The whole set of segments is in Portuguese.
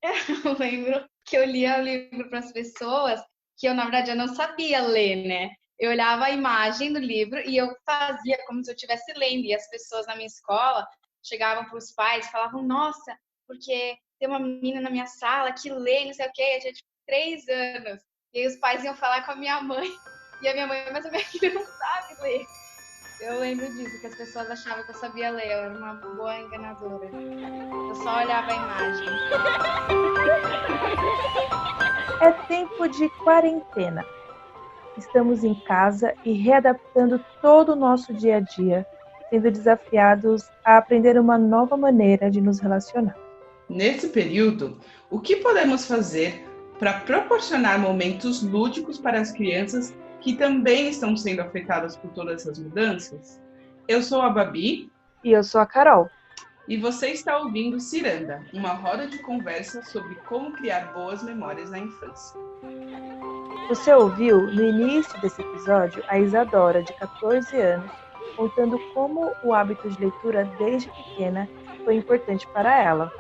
Eu lembro que eu lia o livro para as pessoas que eu, na verdade, eu não sabia ler, né? Eu olhava a imagem do livro e eu fazia como se eu estivesse lendo. E as pessoas na minha escola chegavam para os pais e falavam: Nossa, porque tem uma menina na minha sala que lê, não sei o quê, eu tinha tipo 3 anos. E aí os pais iam falar com a minha mãe. E a minha mãe, mas a minha filha não sabe ler. Eu lembro disso, que as pessoas achavam que eu sabia ler. Eu era uma boa enganadora. Eu só olhava a imagem. É tempo de quarentena. Estamos em casa e readaptando todo o nosso dia a dia, sendo desafiados a aprender uma nova maneira de nos relacionar. Nesse período, o que podemos fazer para proporcionar momentos lúdicos para as crianças que também estão sendo afetadas por todas essas mudanças? Eu sou a Babi. E eu sou a Carol. E você está ouvindo Ciranda, uma roda de conversa sobre como criar boas memórias na infância. Você ouviu no início desse episódio a Isadora, de 14 anos, contando como o hábito de leitura desde pequena foi importante para ela.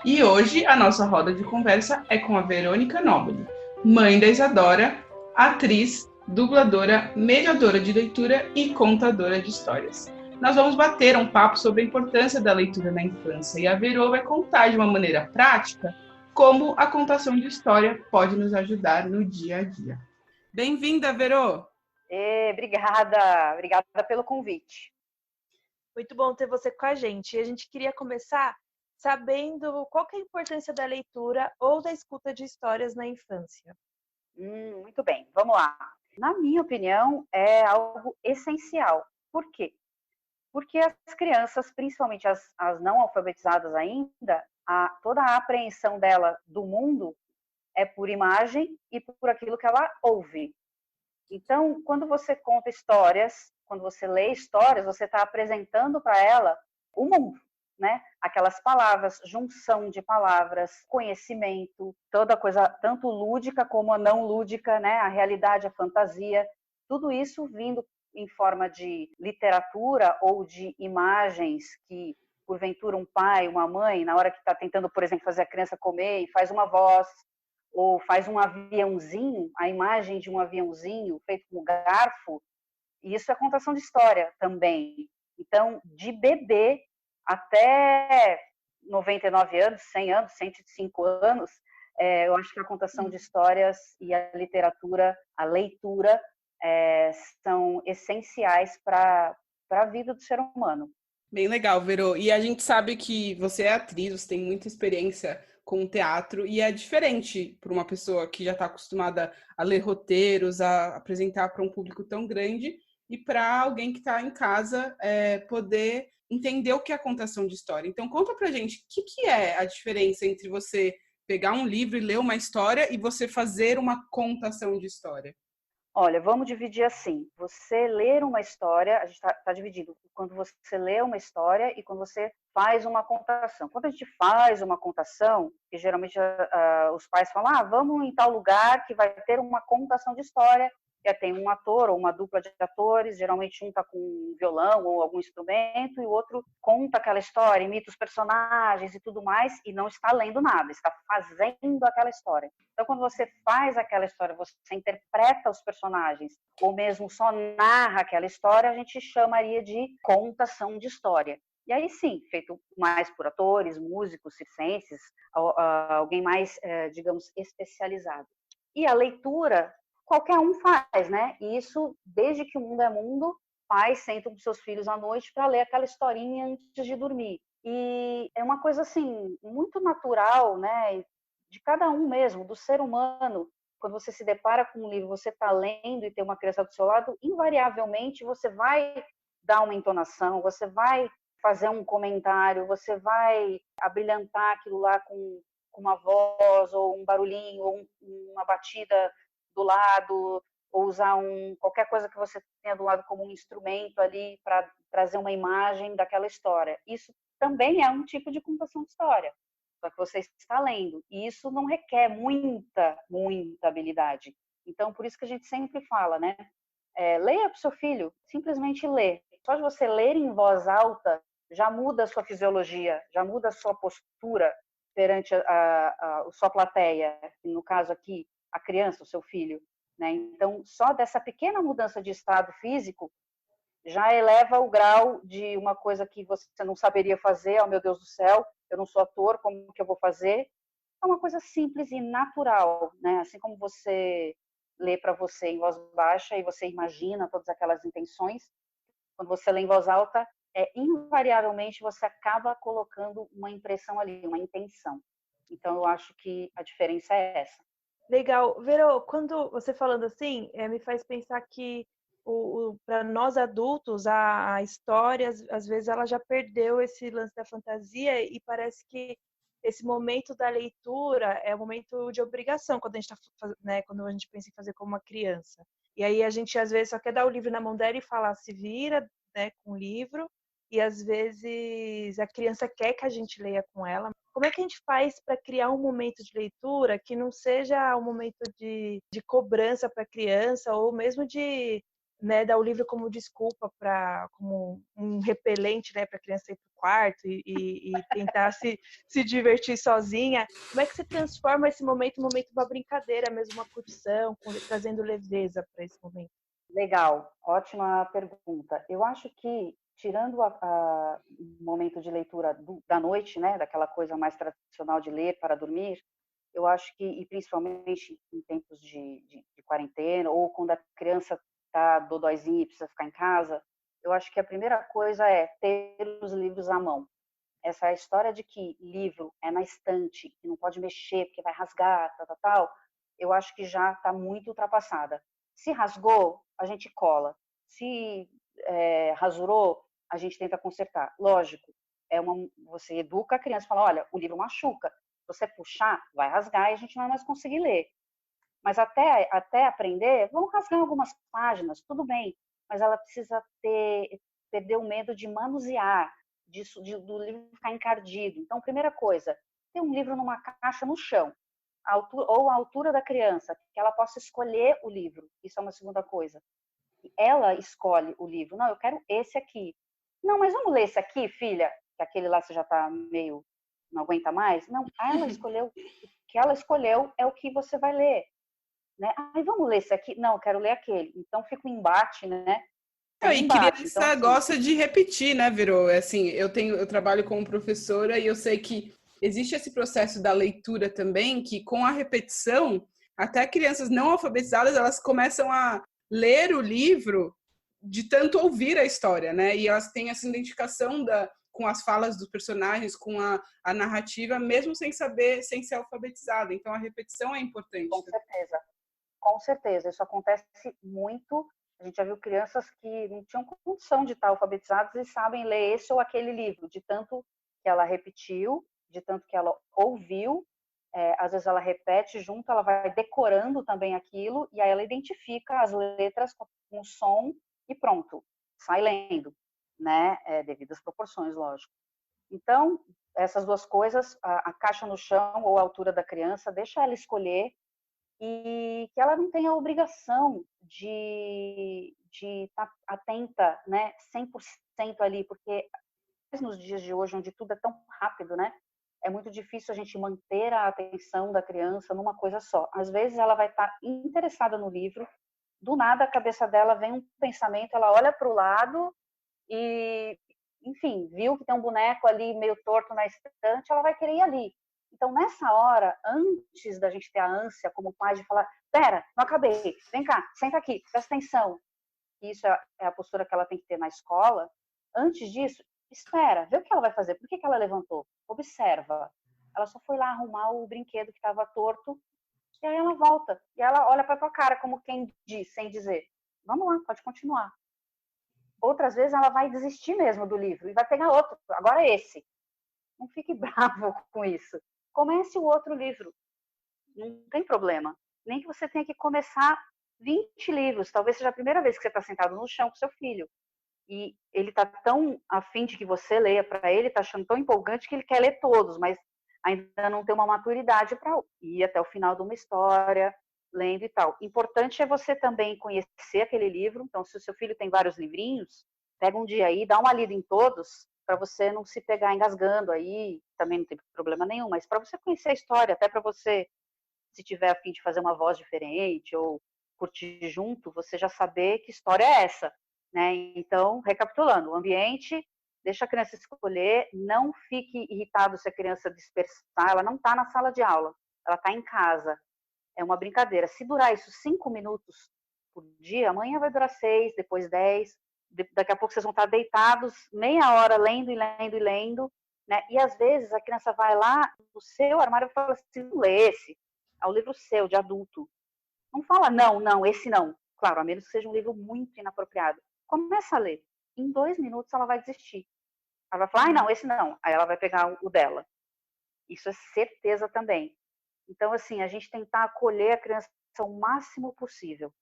E hoje a nossa roda de conversa é com a Verônica Nobile, mãe da Isadora, atriz, dubladora, mediadora de leitura e contadora de histórias. Nós vamos bater um papo sobre a importância da leitura na infância e a Verô vai contar de uma maneira prática como a contação de história pode nos ajudar no dia a dia. Bem-vinda, Verô! Obrigada pelo convite. Muito bom ter você com a gente. E a gente queria começar sabendo qual que é a importância da leitura ou da escuta de histórias na infância. Muito bem, vamos lá. Na minha opinião, é algo essencial. Por quê? Porque as crianças, principalmente as não alfabetizadas ainda, toda a apreensão dela do mundo é por imagem e por aquilo que ela ouve. Então, quando você conta histórias, quando você lê histórias, você está apresentando para ela o mundo, né? Aquelas palavras, junção de palavras, conhecimento, toda coisa, tanto lúdica como a não lúdica, né? A realidade, a fantasia, tudo isso vindo em forma de literatura ou de imagens que, porventura, um pai, uma mãe, na hora que está tentando, por exemplo, fazer a criança comer e faz uma voz, ou faz um aviãozinho, a imagem de um aviãozinho feito com garfo, e isso é contação de história também. Então, de bebê até 99 anos, 100 anos, 105 anos, eu acho que a contação de histórias e a literatura, a leitura, são essenciais para a vida do ser humano. Bem legal, Verô. E a gente sabe que você é atriz, você tem muita experiência com teatro e é diferente para uma pessoa que já está acostumada a ler roteiros, a apresentar para um público tão grande e para alguém que está em casa poder entender o que é a contação de história. Então, conta para gente o que é a diferença entre você pegar um livro e ler uma história e você fazer uma contação de história. Olha, vamos dividir assim. Você ler uma história, a gente está dividido quando você lê uma história e quando você faz uma contação. Quando a gente faz uma contação, que geralmente os pais falam, vamos em tal lugar que vai ter uma contação de história, já tem um ator ou uma dupla de atores, geralmente um está com um violão ou algum instrumento e o outro conta aquela história, imita os personagens e tudo mais, e não está lendo nada, está fazendo aquela história. Então, quando você faz aquela história, você interpreta os personagens, ou mesmo só narra aquela história, a gente chamaria de contação de história. E aí sim, feito mais por atores, músicos, circenses, alguém mais, digamos, especializado. E a leitura, qualquer um faz, né? E isso, desde que o mundo é mundo, pais sentam com seus filhos à noite para ler aquela historinha antes de dormir. E é uma coisa, assim, muito natural, né? De cada um mesmo, do ser humano. Quando você se depara com um livro, você está lendo e tem uma criança do seu lado, invariavelmente você vai dar uma entonação, você vai fazer um comentário, você vai abrilhantar aquilo lá com uma voz, ou um barulhinho, ou uma batida do lado, ou usar qualquer coisa que você tenha do lado como um instrumento ali para trazer uma imagem daquela história. Isso também é um tipo de contação de história, só que você está lendo, e isso não requer muita habilidade. Então, por isso que a gente sempre fala, né? Leia para o seu filho, simplesmente lê. Só de você ler em voz alta, já muda a sua fisiologia, já muda a sua postura, perante a sua plateia, no caso aqui, a criança, o seu filho, né? Então, só dessa pequena mudança de estado físico já eleva o grau de uma coisa que você não saberia fazer, oh meu Deus do céu, eu não sou ator, como que eu vou fazer? É uma coisa simples e natural, né? Assim como você lê para você em voz baixa e você imagina todas aquelas intenções, quando você lê em voz alta, invariavelmente você acaba colocando uma impressão ali, uma intenção. Então, eu acho que a diferença é essa. Legal. Vero, quando você falando assim, me faz pensar que para nós adultos, a história, às vezes, ela já perdeu esse lance da fantasia e parece que esse momento da leitura é um momento de obrigação quando a gente né, quando a gente pensa em fazer como uma criança. E aí a gente, às vezes, só quer dar o livro na mão dela e falar, se vira, né, com o livro, e às vezes a criança quer que a gente leia com ela. Como é que a gente faz para criar um momento de leitura que não seja um momento de cobrança para a criança, ou mesmo de, né, dar o livro como desculpa, como um repelente, né, para a criança ir para o quarto e tentar se divertir sozinha? Como é que você transforma esse momento em um momento de uma brincadeira, mesmo uma curtição, trazendo leveza para esse momento? Legal, ótima pergunta. Eu acho que, tirando o momento de leitura da noite, né, daquela coisa mais tradicional de ler para dormir, eu acho que, e principalmente em tempos de quarentena, ou quando a criança está dodóizinha e precisa ficar em casa, eu acho que a primeira coisa é ter os livros à mão. Essa história de que livro é na estante, que não pode mexer porque vai rasgar, tal, eu acho que já está muito ultrapassada. Se rasgou, a gente cola. Se rasurou, a gente tenta consertar. Lógico, você educa a criança, fala, olha, o livro machuca. Se você puxar, vai rasgar e a gente não vai mais conseguir ler. Mas até aprender, vamos rasgar algumas páginas, tudo bem. Mas ela precisa perder o medo de manusear, do livro ficar encardido. Então, primeira coisa, ter um livro numa caixa no chão, ou a altura da criança, que ela possa escolher o livro. Isso é uma segunda coisa. Ela escolhe o livro. Não, eu quero esse aqui. Não, mas vamos ler esse aqui, filha? Que aquele lá você já está meio, não aguenta mais? Não, ela escolheu. O que ela escolheu é o que você vai ler. Né? Ai, vamos ler esse aqui? Não, eu quero ler aquele. Então fica um embate, né? Um E embate. criança Então, assim, gosta de repetir, né, Virou? Assim, eu trabalho como professora e eu sei que existe esse processo da leitura também, que com a repetição, até crianças não alfabetizadas, elas começam a ler o livro de tanto ouvir a história, né? E elas têm essa identificação com as falas dos personagens, com a narrativa, mesmo sem saber, sem ser alfabetizada. Então, a repetição é importante. Com certeza. Com certeza. Isso acontece muito. A gente já viu crianças que não tinham condição de estar alfabetizadas e sabem ler esse ou aquele livro, de tanto que ela repetiu, de tanto que ela ouviu. Às vezes ela repete junto, ela vai decorando também aquilo, e aí ela identifica as letras com o som e pronto, sai lendo, né? Devido às proporções, lógico. Então, essas duas coisas, a caixa no chão ou a altura da criança, deixa ela escolher, e que ela não tenha a obrigação de estar atenta, né, 100% ali, porque nos dias de hoje, onde tudo é tão rápido, né, é muito difícil a gente manter a atenção da criança numa coisa só. Às vezes ela vai estar interessada no livro, do nada a cabeça dela vem um pensamento, ela olha para o lado e, enfim, viu que tem um boneco ali meio torto na estante, ela vai querer ir ali. Então, nessa hora, antes da gente ter a ânsia como pai de falar, pera, não acabei, vem cá, senta aqui, presta atenção. Isso é a postura que ela tem que ter na escola. Antes disso, espera, vê o que ela vai fazer, por que ela levantou? Observa. Ela só foi lá arrumar o brinquedo que estava torto, e aí ela volta, e ela olha para tua cara como quem diz, sem dizer, vamos lá, pode continuar. Outras vezes ela vai desistir mesmo do livro e vai pegar outro, agora esse. Não fique bravo com isso. Comece o outro livro. Não tem problema. Nem que você tenha que começar 20 livros. Talvez seja a primeira vez que você está sentado no chão com seu filho. E ele está tão afim de que você leia para ele, está achando tão empolgante que ele quer ler todos, mas ainda não tem uma maturidade para ir até o final de uma história, lendo e tal. Importante é você também conhecer aquele livro. Então, se o seu filho tem vários livrinhos, pega um dia aí, dá uma lida em todos, para você não se pegar engasgando aí, também não tem problema nenhum, mas para você conhecer a história, até para você, se tiver a fim de fazer uma voz diferente ou curtir junto, você já saber que história é essa, né? Então, recapitulando, o ambiente, deixa a criança escolher, não fique irritado se a criança dispersar, ela não está na sala de aula, ela está em casa, é uma brincadeira. Se durar isso 5 minutos por dia, amanhã vai durar 6, depois 10, daqui a pouco vocês vão estar deitados meia hora lendo e lendo e lendo, né? E às vezes a criança vai lá no seu armário e fala assim, não lê esse, é um livro seu, de adulto. Não fala, não, esse não. Claro, a menos que seja um livro muito inapropriado. Começa a ler. Em 2 minutos ela vai desistir. Ela vai falar, não, esse não. Aí ela vai pegar o dela. Isso é certeza também. Então, assim, a gente tentar acolher a criança o máximo possível.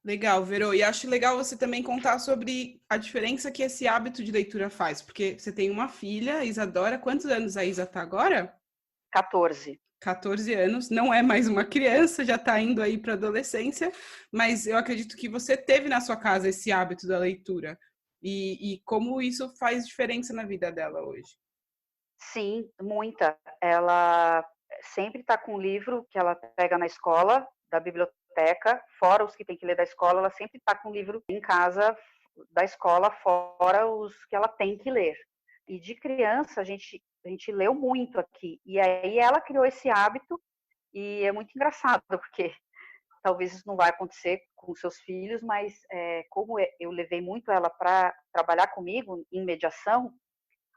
Legal, Verô. E acho legal você também contar sobre a diferença que esse hábito de leitura faz. Porque você tem uma filha, Isadora. Quantos anos a Isa está agora? 14. 14 anos, não é mais uma criança, já está indo aí para a adolescência, mas eu acredito que você teve na sua casa esse hábito da leitura e como isso faz diferença na vida dela hoje. Sim, muita. Ela sempre está com um livro que ela pega na escola, da biblioteca, fora os que tem que ler da escola, ela sempre está com um livro em casa da escola, fora os que ela tem que ler. E de criança, a gente leu muito aqui. E aí ela criou esse hábito, e é muito engraçado, porque talvez isso não vai acontecer com seus filhos, mas como eu levei muito ela para trabalhar comigo em mediação,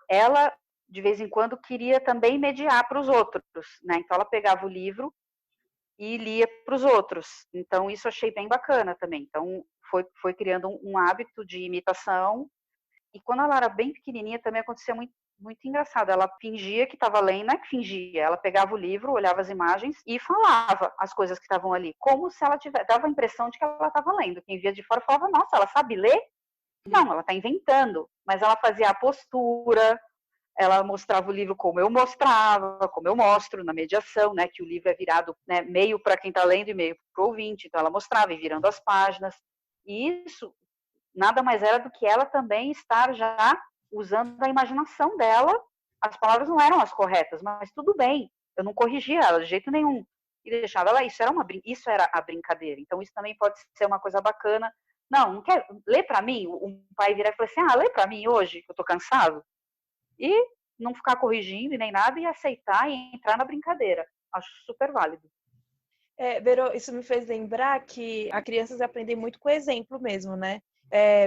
ela, de vez em quando, queria também mediar para os outros, né? Então ela pegava o livro e lia para os outros. Então isso eu achei bem bacana também. Então foi criando um hábito de imitação. E quando ela era bem pequenininha também acontecia muito engraçado. Ela fingia que estava lendo, não é que fingia, ela pegava o livro, olhava as imagens e falava as coisas que estavam ali, como se ela tivesse, dava a impressão de que ela estava lendo. Quem via de fora falava, nossa, ela sabe ler? Não, ela está inventando. Mas ela fazia a postura, ela mostrava o livro como eu mostrava, como eu mostro na mediação, né, que o livro é virado, né, meio para quem está lendo e meio para o ouvinte. Então ela mostrava e virando as páginas. E isso nada mais era do que ela também estar já usando a imaginação dela. As palavras não eram as corretas, mas tudo bem, eu não corrigia ela de jeito nenhum. E deixava ela, isso era a brincadeira. Então isso também pode ser uma coisa bacana. Não quer ler para mim? Um pai virar e falar assim, lê para mim hoje, que eu tô cansado. E não ficar corrigindo e nem nada, e aceitar e entrar na brincadeira. Acho super válido. Verô, isso me fez lembrar que as crianças aprendem muito com exemplo mesmo, né?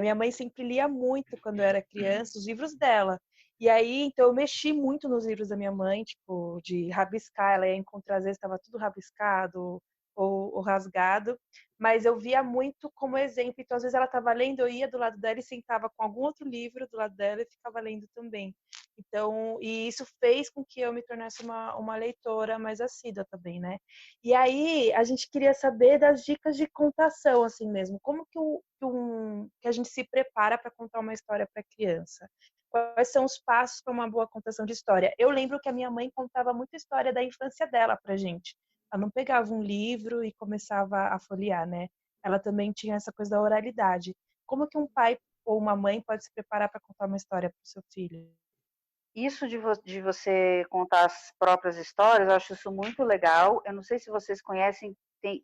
Minha mãe sempre lia muito quando eu era criança, os livros dela. E aí, então, eu mexi muito nos livros da minha mãe, tipo, de rabiscar. Ela ia encontrar, às vezes, estava tudo rabiscado ou rasgado. Mas eu via muito como exemplo. Então, às vezes, ela estava lendo, eu ia do lado dela e sentava com algum outro livro do lado dela e ficava lendo também. Então, e isso fez com que eu me tornasse uma leitora mais assídua também, né? E aí, a gente queria saber das dicas de contação, assim mesmo. Como que a gente se prepara para contar uma história para criança? Quais são os passos para uma boa contação de história? Eu lembro que a minha mãe contava muita história da infância dela pra gente. Ela não pegava um livro e começava a folhear, né? Ela também tinha essa coisa da oralidade. Como que um pai ou uma mãe pode se preparar para contar uma história para o seu filho? Isso de você contar as próprias histórias, eu acho isso muito legal. Eu não sei se vocês conhecem,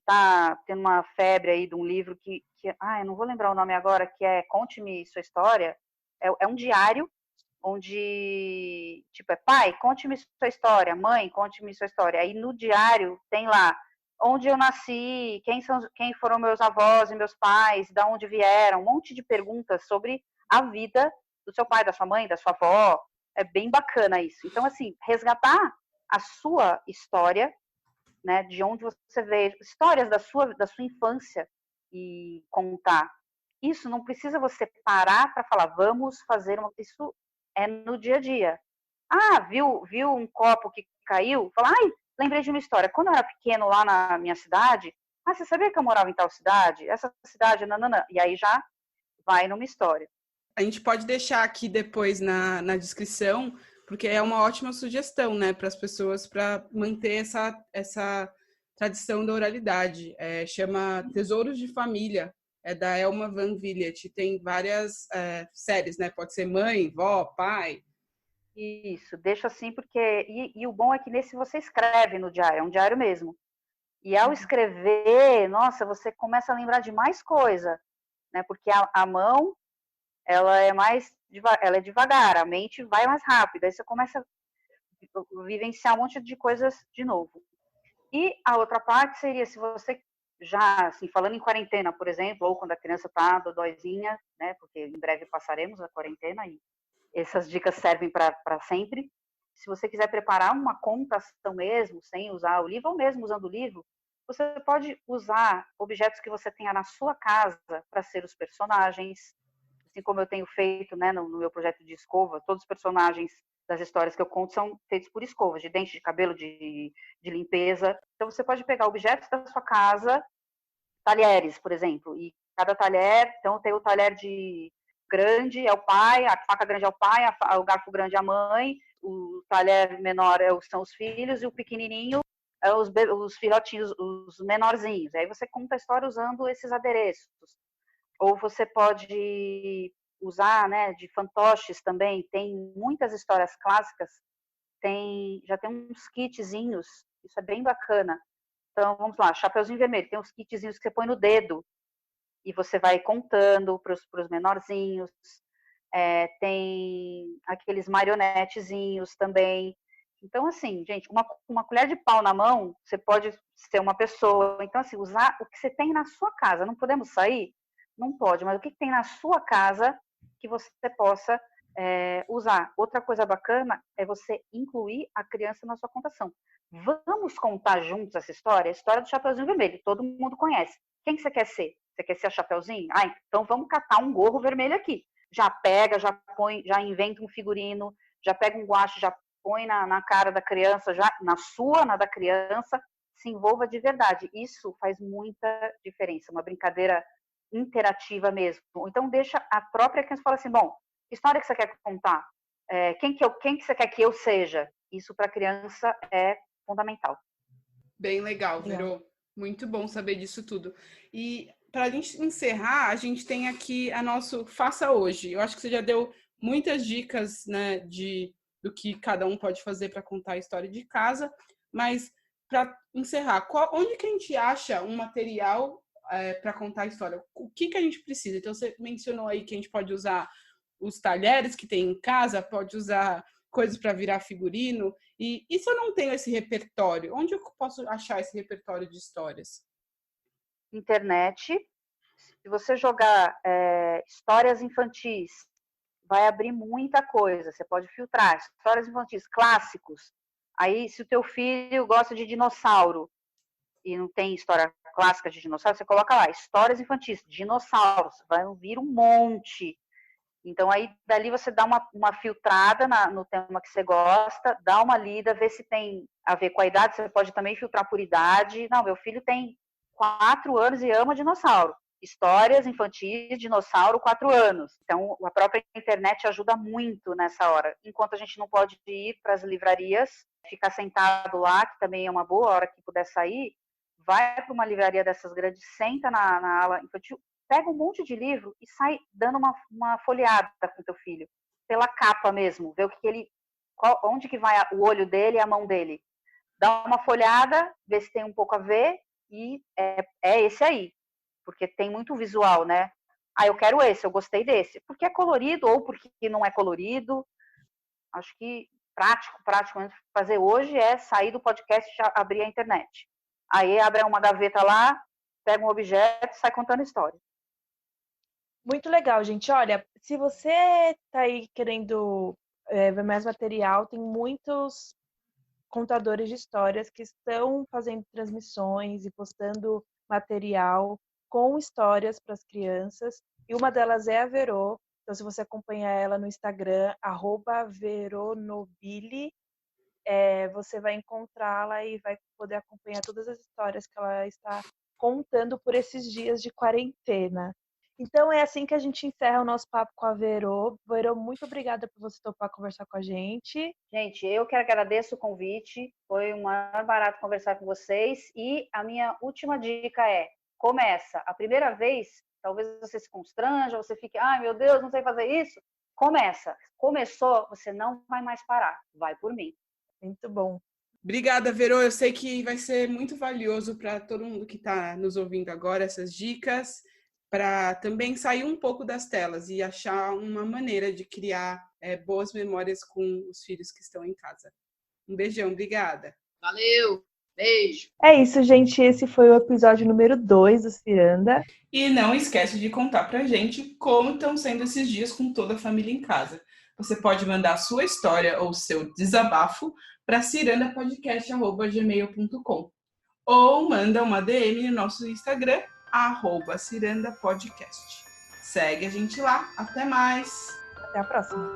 tá tendo uma febre aí de um livro eu não vou lembrar o nome agora, que é Conte-me Sua História. É um diário onde, tipo, pai, conte-me sua história, mãe, conte-me sua história. Aí no diário tem lá onde eu nasci, quem foram meus avós e meus pais, de onde vieram, um monte de perguntas sobre a vida do seu pai, da sua mãe, da sua avó. É bem bacana isso. Então, assim, resgatar a sua história, né, de onde você veio, histórias da sua infância e contar. Isso não precisa você parar para falar, vamos fazer isso é no dia a dia. Viu um copo que caiu? Fala, lembrei de uma história. Quando eu era pequeno lá na minha cidade, você sabia que eu morava em tal cidade? Essa cidade, nananã. E aí já vai numa história. A gente pode deixar aqui depois na descrição, porque é uma ótima sugestão, né, para as pessoas, para manter essa tradição da oralidade. Chama Tesouros de Família, é da Elma Van Vliet. Tem várias séries, né? Pode ser mãe, vó, pai. Isso, deixa assim, porque... E o bom é que nesse você escreve no diário, é um diário mesmo. E ao escrever, nossa, você começa a lembrar de mais coisa, né? Porque a mão, ela é ela é devagar, a mente vai mais rápido. Aí você começa a vivenciar um monte de coisas de novo. E a outra parte seria, se você já, assim, falando em quarentena, por exemplo, ou quando a criança está dodóizinha, né? Porque em breve passaremos a quarentena e essas dicas servem para sempre. Se você quiser preparar uma contação mesmo, sem usar o livro, ou mesmo usando o livro, você pode usar objetos que você tenha na sua casa para ser os personagens, assim como eu tenho feito, né, no meu projeto de escova. Todos os personagens das histórias que eu conto são feitos por escovas, de dente, de cabelo, de limpeza. Então você pode pegar objetos da sua casa, talheres, por exemplo, e cada talher, então tem o talher de grande é o pai, a faca grande é o pai, o garfo grande é a mãe, o talher menor são os filhos e o pequenininho é os filhotinhos, os menorzinhos. Aí você conta a história usando esses adereços. Ou você pode usar, né, de fantoches também. Tem muitas histórias clássicas, já tem uns kitzinhos, isso é bem bacana. Então, vamos lá, Chapeuzinho Vermelho, tem uns kitzinhos que você põe no dedo e você vai contando para os menorzinhos. Tem aqueles marionetezinhos também. Então, assim, gente, uma colher de pau na mão, você pode ser uma pessoa. Então, assim, usar o que você tem na sua casa. Não podemos sair? Não pode, mas o que tem na sua casa que você possa usar. Outra coisa bacana é você incluir a criança na sua contação. Vamos contar juntos essa história? A história do Chapeuzinho Vermelho, todo mundo conhece. Quem que você quer ser? Você quer ser a Chapeuzinho? Ah, então vamos catar um gorro vermelho aqui. Já pega, já põe, já inventa um figurino, já pega um guache, já põe na cara da criança, já na da criança, se envolva de verdade. Isso faz muita diferença, uma brincadeira interativa mesmo. Então deixa a própria criança falar assim, bom, que história que você quer contar? Quem que você quer que eu seja? Isso para a criança é fundamental. Bem legal, Verô. Muito bom saber disso tudo. E para a gente encerrar, a gente tem aqui a nosso Faça Hoje. Eu acho que você já deu muitas dicas, né, do que cada um pode fazer para contar a história de casa, mas para encerrar, onde que a gente acha um material para contar a história? O que a gente precisa? Então, você mencionou aí que a gente pode usar os talheres que tem em casa, pode usar coisas para virar figurino. E se eu não tenho esse repertório, onde eu posso achar esse repertório de histórias? Internet. Se você jogar histórias infantis, vai abrir muita coisa. Você pode filtrar histórias infantis, clássicos. Aí, se o teu filho gosta de dinossauro e não tem história clássica de dinossauro, você coloca lá, histórias infantis, dinossauros. Vai vir um monte. Então, aí, dali você dá uma filtrada no tema que você gosta, dá uma lida, vê se tem a ver com a idade. Você pode também filtrar por idade. Não, meu filho tem 4 anos e ama dinossauro. Histórias infantis, dinossauro, 4 anos. Então, a própria internet ajuda muito nessa hora. Enquanto a gente não pode ir para as livrarias, ficar sentado lá, que também é uma boa hora que puder sair, vai para uma livraria dessas grandes, senta na ala infantil, pega um monte de livro e sai dando uma folheada com o teu filho, pela capa mesmo, ver o que ele, onde que vai o olho dele e a mão dele. Dá uma folhada, vê se tem um pouco a ver, e é esse aí, porque tem muito visual, né? Ah, eu quero esse, eu gostei desse. Porque é colorido ou porque não é colorido. Acho que prático fazer hoje é sair do podcast e já abrir a internet. Aí abre uma gaveta lá, pega um objeto e sai contando história. Muito legal, gente. Olha, se você tá aí querendo ver mais material, tem muitos contadores de histórias que estão fazendo transmissões e postando material com histórias para as crianças. E uma delas é a Verô. Então, se você acompanhar ela no Instagram, @veronobili, você vai encontrá-la e vai poder acompanhar todas as histórias que ela está contando por esses dias de quarentena. Então, é assim que a gente encerra o nosso papo com a Verô. Verô, muito obrigada por você topar conversar com a gente. Gente, eu que agradeço o convite. Foi um maior barato conversar com vocês. E a minha última dica começa. A primeira vez, talvez você se constranja, você fique, ai meu Deus, não sei fazer isso. Começou, você não vai mais parar, vai por mim. Muito bom. Obrigada, Verô. Eu sei que vai ser muito valioso para todo mundo que está nos ouvindo agora, essas dicas, para também sair um pouco das telas e achar uma maneira de criar boas memórias com os filhos que estão em casa. Um beijão, obrigada. Valeu, beijo. É isso, gente. Esse foi o episódio número 2 do Ciranda. E não esquece de contar pra gente como estão sendo esses dias com toda a família em casa. Você pode mandar a sua história ou seu desabafo para cirandapodcast@gmail.com ou manda uma DM no nosso Instagram, @cirandapodcast. Segue a gente lá. Até mais! Até a próxima.